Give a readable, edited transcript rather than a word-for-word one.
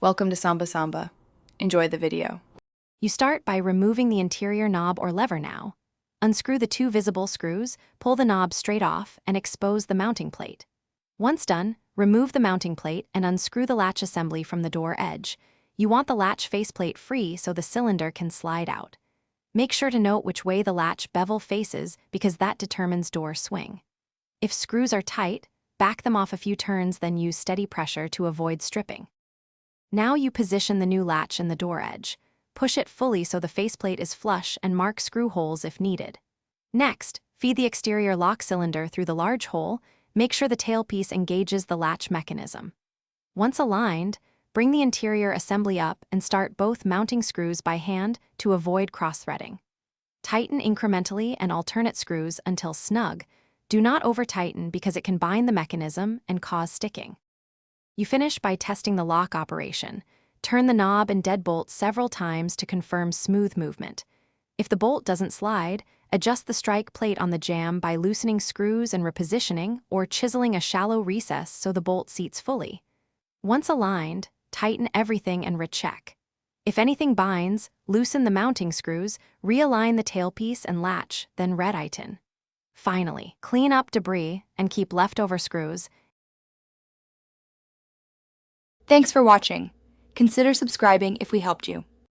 Welcome to Samba Samba. Enjoy the video. You start by removing the interior knob or lever now. Unscrew the two visible screws, pull the knob straight off, and expose the mounting plate. Once done, remove the mounting plate and unscrew the latch assembly from the door edge. You want the latch faceplate free so the cylinder can slide out. Make sure to note which way the latch bevel faces because that determines door swing. If screws are tight, back them off a few turns, then use steady pressure to avoid stripping. Now you position the new latch in the door edge. Push it fully so the faceplate is flush and mark screw holes if needed. Next, feed the exterior lock cylinder through the large hole. Make sure the tailpiece engages the latch mechanism. Once aligned, bring the interior assembly up and start both mounting screws by hand to avoid cross-threading. Tighten incrementally and alternate screws until snug. Do not over-tighten because it can bind the mechanism and cause sticking. You finish by testing the lock operation. Turn the knob and deadbolt several times to confirm smooth movement. If the bolt doesn't slide, adjust the strike plate on the jamb by loosening screws and repositioning or chiseling a shallow recess so the bolt seats fully. Once aligned, tighten everything and recheck. If anything binds, loosen the mounting screws, realign the tailpiece and latch, then red-tighten. Finally, clean up debris and keep leftover screws. Thanks for watching. Consider subscribing if we helped you.